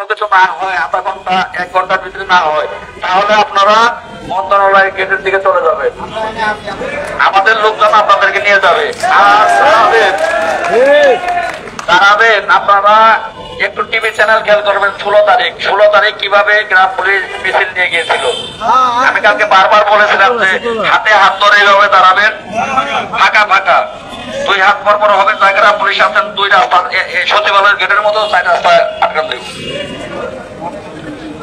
কোনো কিছু না হয়, আধা ঘন্টা 1 ঘন্টার ভিতরে না হয়, তাহলে আপনারা মন্ত্রণালয়ের গেটের দিকে চলে যাবেন, আমাদের লোকজন আপনাদেরকে নিয়ে যাবে। আর দাঁড়াবেন আপনারা একটু টিভি চ্যানেল খেয়াল করবেন। 16 তারিখ কিভাবে গ্রাম পুলিশ মিছিল নিয়ে গিয়েছিল। আমি কালকে বারবার বলেছিলাম যে হাতে হাত ধরে এইভাবে দাঁড়াবেন, ফাঁকা ফাঁকা 2 হাত পর হবে। জায়গাটা পুলিশ আছেন 2 রাস্তা, সচিবালয়ের গেটের মতো 4 রাস্তা আটকান দেব।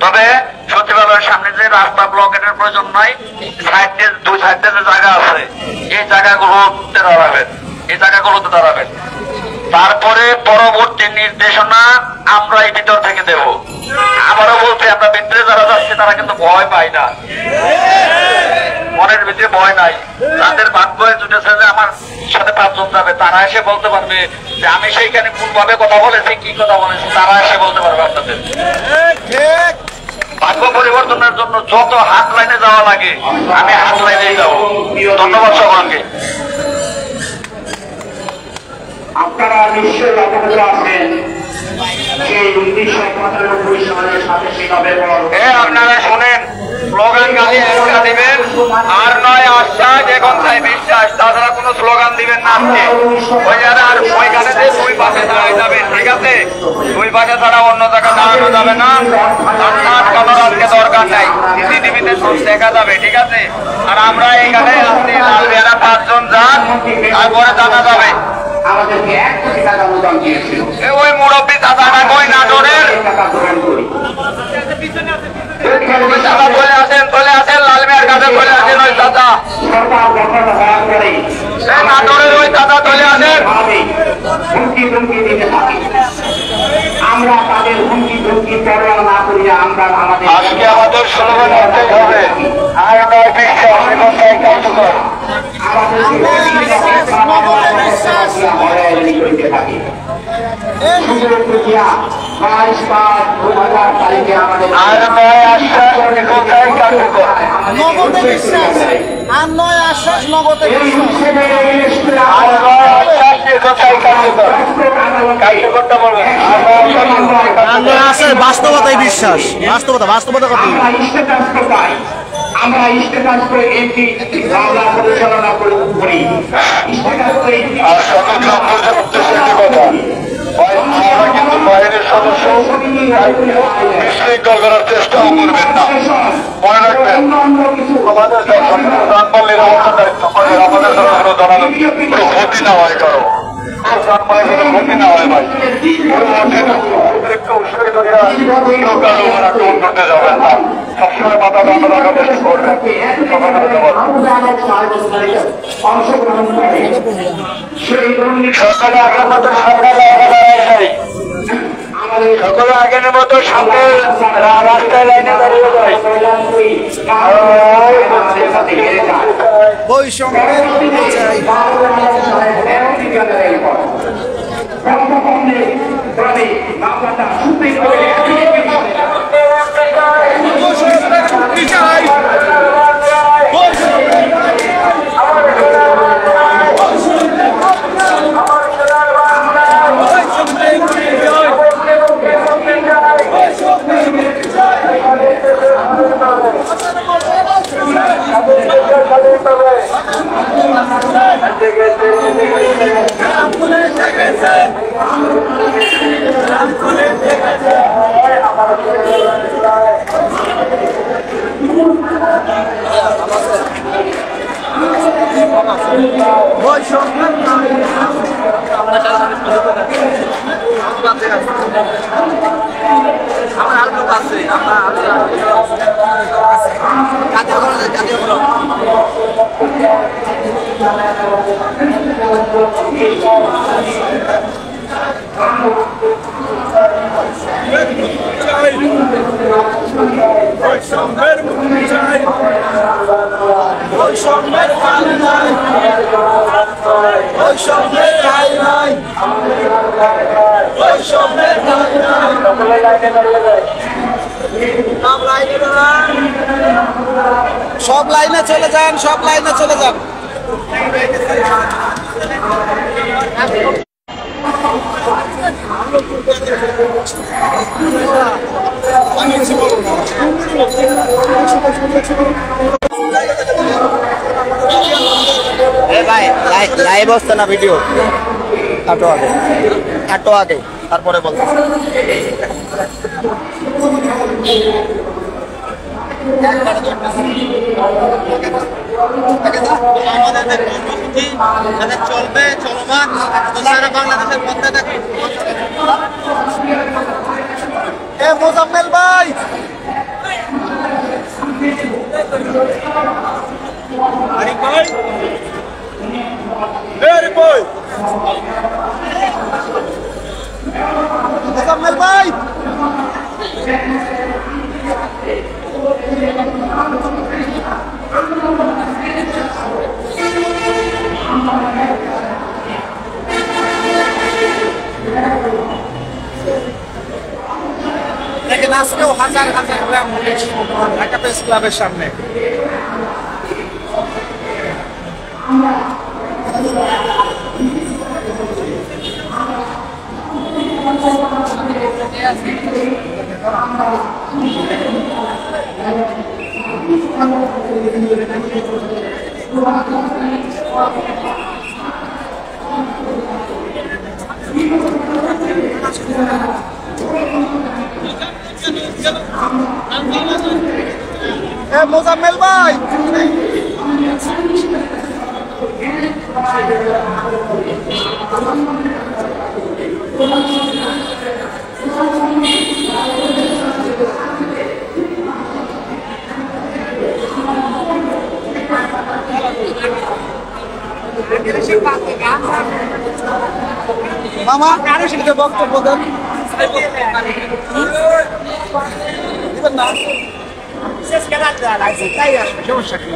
তবে সচিবালয়ের সামনে যে রাস্তা ব্লকেটের প্রয়োজন নাই, সাইডে 2 সাইডে যে জায়গা আছে এই জায়গাগুলোতে দাঁড়াবেন। তারপরে পরবর্তী নির্দেশনা আমরা এই ভিতর থেকে দেব। আবারও বলছি, আমরা ভিতরে যারা যাচ্ছি তারা কিন্তু ভয় পাই না, মনের ভিতরে ভয় নাই। তাদের ভাগ্য জুটেছে যে আমার সাথে 5 জন যাবে, তারা এসে বলতে পারবে যে আমি সেইখানে ভুলভাবে কথা বলেছি, কি কথা বলেছি, তারা এসে বলতে পারবে আপনাদের। ভাগ্য পরিবর্তনের জন্য যত হাত লাইনে যাওয়া লাগে আমি হাত লাইনেই যাবো। ধন্যবাদ সকলকে। আপনারা নিশ্চয়ই অবগত আছেন যে 1995 সালের 27 নভেম্বর আপনারা শোনেন, স্লোগান গালি একটা দিবেন, আর নয় আশ্বাস, এখন তাই বিশ্বাস, তাছাড়া কোনো স্লোগান দিবেন না। আজকে আর ওইখানে যে 2 পাশে দাঁড়ায় যাবেন, ঠিক আছে? 2 পাশে ছাড়া অন্য জায়গায় দাঁড়ানো যাবে না। আটকানোর আজকে দরকার নাই, সিসিটিভিতে সব দেখা যাবে, ঠিক আছে? আর আমরা এখানে আসছি, লালবেড়া 5 জন যান, তারপরে জানা যাবে। আমাদেরকে 1 কোটি টাকা অনুদান দিয়েছিল। ওই মুরব্বী দাদাটা কই নাটোরের? চলে আসেন লালমিয়ার কাছে, চলে আসেন ওই দাদা। নাটোরের ওই দাদা চলে আসেন। হুমকি ধমকি দিতে থাকি, আমরা তাদের হুমকি ধমকি পরোয়া না করিয়া আমরা আমাদের আজকে আমাদের স্লোগান করতে হবে, আর নয় বিশ্বাস, কথাই কার্যকর। নগদে বিশ্বাস, আর নয় আশ্বাস, নগদে বাস্তবতাই বিশ্বাস, বাস্তবতা কথা। আমরা স্ট্যাটাস করে এমপি মামলা পরিচালনা করি, স্ট্যাটাস করে বাহিনীর সদস্য বিশৃঙ্খল করার চেষ্টাও করবেন না। মনে রাখবেন, আমাদের প্রাণপালের অবস্থা দায়িত্ব করে আমাদের কোনো জনাদের কোনো ক্ষতি না হয়, কারো প্রাণপালের কোনো ক্ষতি না হয়। ভাই একটু উৎসাহিত আক্রমণ করতে যাবেন না, সবসময় মাথা বন্ধ রাখার চেষ্টা করবেন। সকালে আগের মতো সকলে আগের মতো সামনে রাস্তায় লাইনে দাঁড়িয়ে যায়। সব লাইনে চলে যান, সব লাইনে চলে যান। ভাই লাইভ হচ্ছে না ভিডিও কাটো আগে তারপরে বলতে চলবে চলমান সারা বাংলাদেশের মধ্যে দেখি মোজাম্মেল ভাই মোজাম্মেল ভাই দেখেন আজকেও হাজার হাজার গ্রাম পুলিশ ঢাকা প্রেস ক্লাবের সামনে মোজাম্মেল ভাই মামা বক্তব্য দেন না শেষ কেনা লাগছে তাই আসবে সমস্যা কি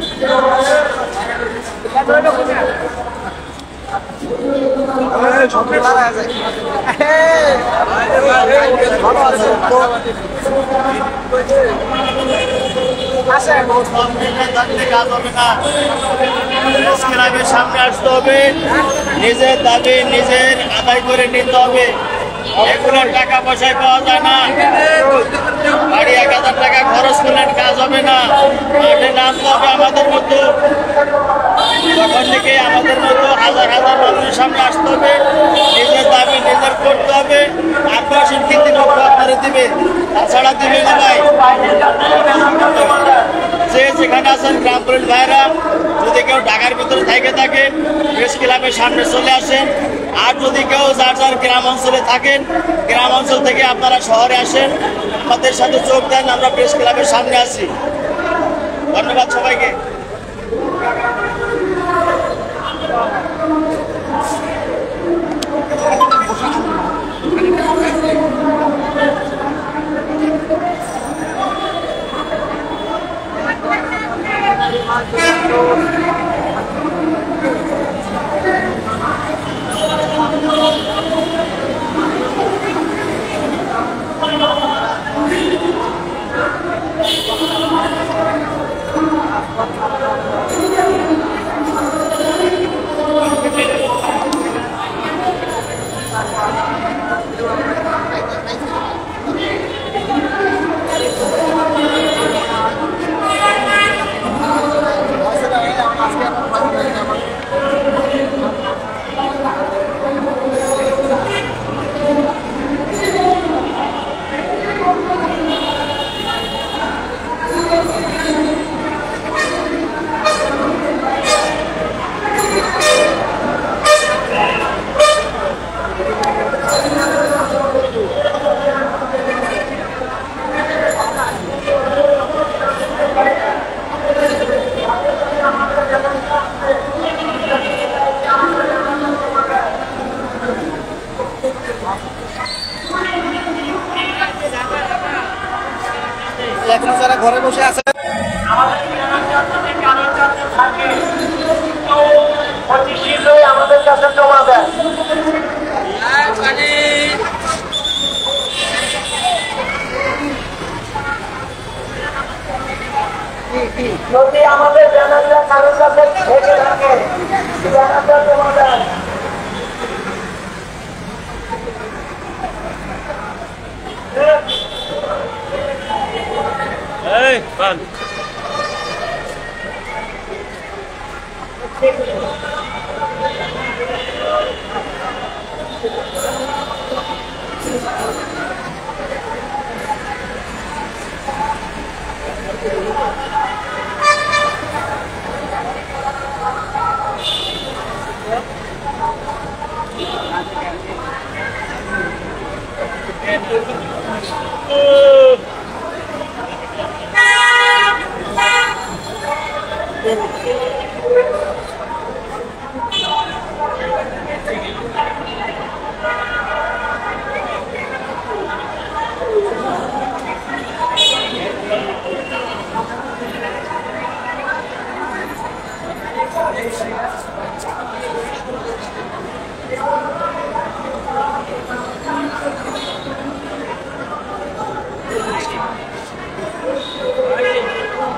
সামনে আসতে হবে নিজের দাবি নিজের আদায় করে নিতে হবে এগুলোর টাকা পয়সায় পাওয়া যায় না বাড়ি 1000 টাকা খরচ করলেন কাজ হবে না মাঠে নামতে হবে আমাদের মতো তখন থেকে আমাদের মতো হাজার হাজার মানুষের সামনে আসতে হবে নিজের দাবি নিজের করতে হবে তারপর কর্তৃপক্ষ আপনারা দিবে তাছাড়া দিবে না ভাই যে যেখানে আছেন গ্রাম পুলিশ ভাইরা যদি কেউ ঢাকার ভিতরে থেকে থাকেন প্রেস ক্লাবের সামনে চলে আসেন আর যদি কেউ যার যার গ্রাম অঞ্চলে থাকেন গ্রাম অঞ্চল থেকে আপনারা শহরে আসেন আমাদের সাথে যোগ দেন আমরা প্রেস ক্লাবের সামনে আছি ধন্যবাদ সবাইকে এখন যারা ঘরে বসে আছে আমাদের কাছে জমা দেয় যদি আমাদের ব্যানারটা কারোর কাছে থেকে থাকে ব্যানারটা জমা দেয়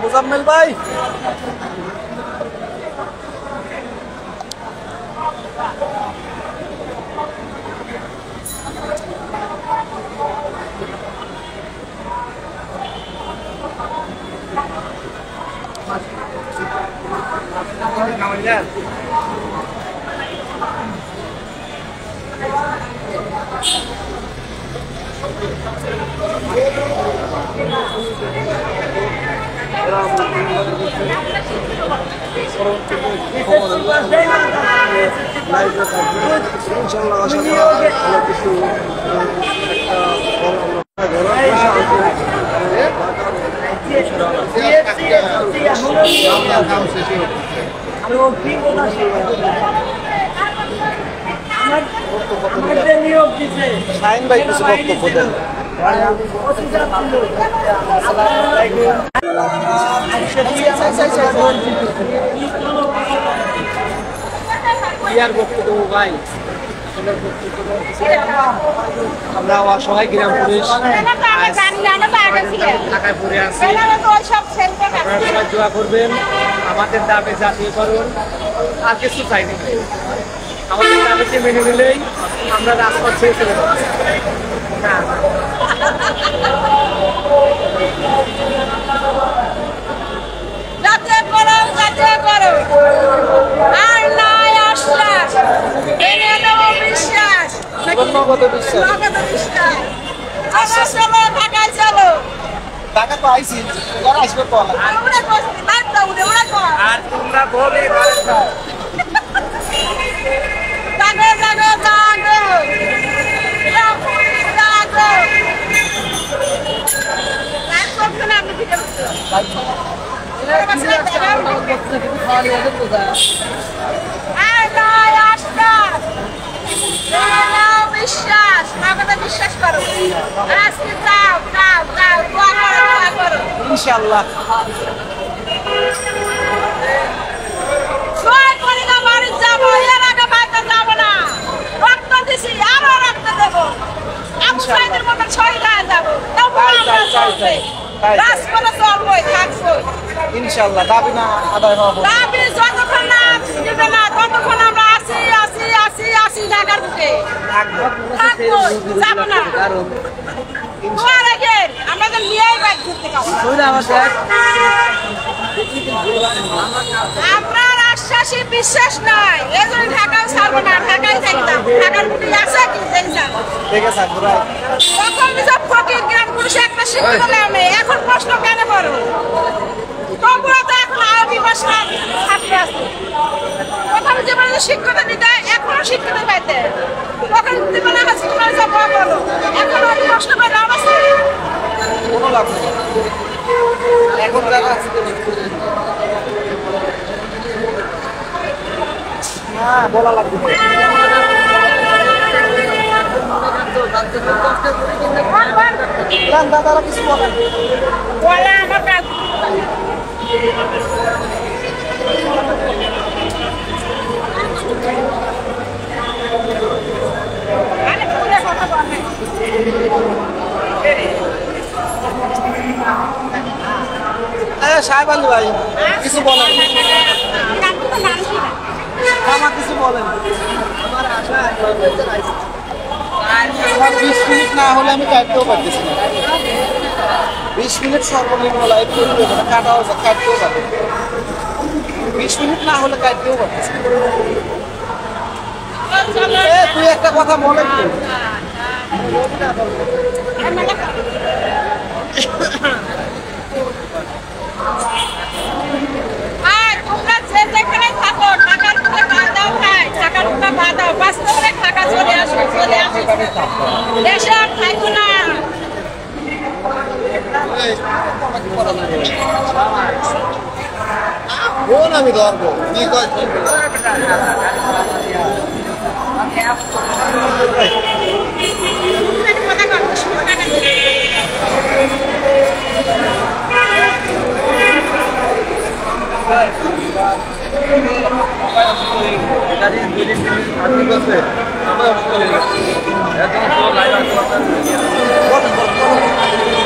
মুজাম্মেল ভাই শাহিন ভাই কিছু বক্তব্য দেন। আমরা অসহায় গ্রাম পুলিশ ঢাকায় পড়ে আছি, আপনারা সবাই দোয়া করবেন। আমাদের দাবি জাতীয়করণ, আর কিছু চাইনি। আমাদের দাবিকে মেনে নিলেই আমরা রাজপথ ছেড়ে চলে যাবো। টাকা তো আইসি, আসবে আর তোমরা বলে বিশ্বাস করো, ইনশাআল্লাহ ইনশাআল্লাহ দাবি না আদায় হওয়া দাবি যতক্ষণ না দিবে না ততক্ষণ আমরা আসি আসি আসি আসি ঢাকার বুকে থাকবো, যাব না। আমাদের নিয়েই বাইক ঘুরতে যাবো। আপনার আশ্বাসী বিশ্বাস নাই, এই জন্য ঢাকায় ছাড়বো না, ঢাকায় থাকতাম। ঢাকার বুকে আছে কি তখন সব ফকির গ্রাম পুরুষে একটা শিক্ষিত নেই। এখন প্রশ্ন কেন করো? তবুও তো এখন আরবি ভাষা ছাত্র আছে। প্রথমে যেমন শিক্ষিত নিতে এখনো শিক্ষিত পাইতে, তখন জীবনে আছে তোমার সব বলো। এখন আমি প্রশ্ন করে অবস্থা কোনো লাভ নেই। এখন যারা আছে হ্যাঁ বলা লাগবে। দাদারা কিছু বলেন, বলে আমার কাজ সাহেব আলী ভাই কিছু বলেন, আমার কিছু বলেন। আমার আশা 20 মিনিট না হলে আমি কাটতেও পারতেছি না। 20 মিনিট সর্বনিম্ন লাইভ করবে, কাটতেও যাবে 20 মিনিট না হলে কাটতেও পারতেছে। তুই একটা কথা মনে কর, তোমরা যে যেখানে থাকো টাকার উপরে বাঁধাও খাই, টাকার উপরে বাঁধাও বাস্তবে টাকা চলে আসো দেশে আর থাকো না। বোন আমি ধরবো কি কয়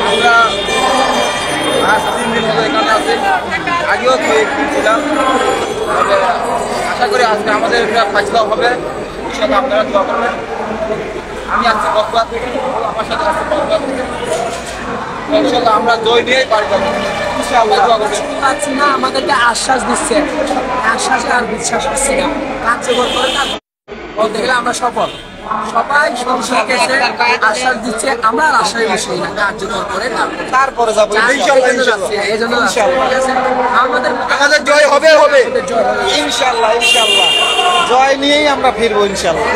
আমরা আজ 3 দিন হলো এখানে আছি, আগেও ছিলাম, তবে আশা করি আজকে আমাদের এটা ফাইসলা হবে। ইনশাআল্লাহ আপনারা দোয়া করবেন। আমি আজকে কক্সবাজার থেকে, আমার সাথে আজকে কক্সবাজার থেকে, ইনশাআল্লাহ আমরা জয় নিয়েই পারি যাবো। ইনশাআল্লাহ দোয়া করবেন। পাচ্ছি না, আমাদেরকে আশ্বাস দিচ্ছে, আশ্বাসে আর বিশ্বাস হচ্ছে না, কার্যকর করে বলতে গেলে আমরা সফল। সবাই আশ্বাস দিচ্ছে, আমরা আর আশ্বাস বিষয় না, কার্যকর করে তারপরে যাবো এই জন্য আমাদের জয় হবে ইনশাআল্লাহ। জয় নিয়েই আমরা ফিরবো ইনশাআল্লাহ।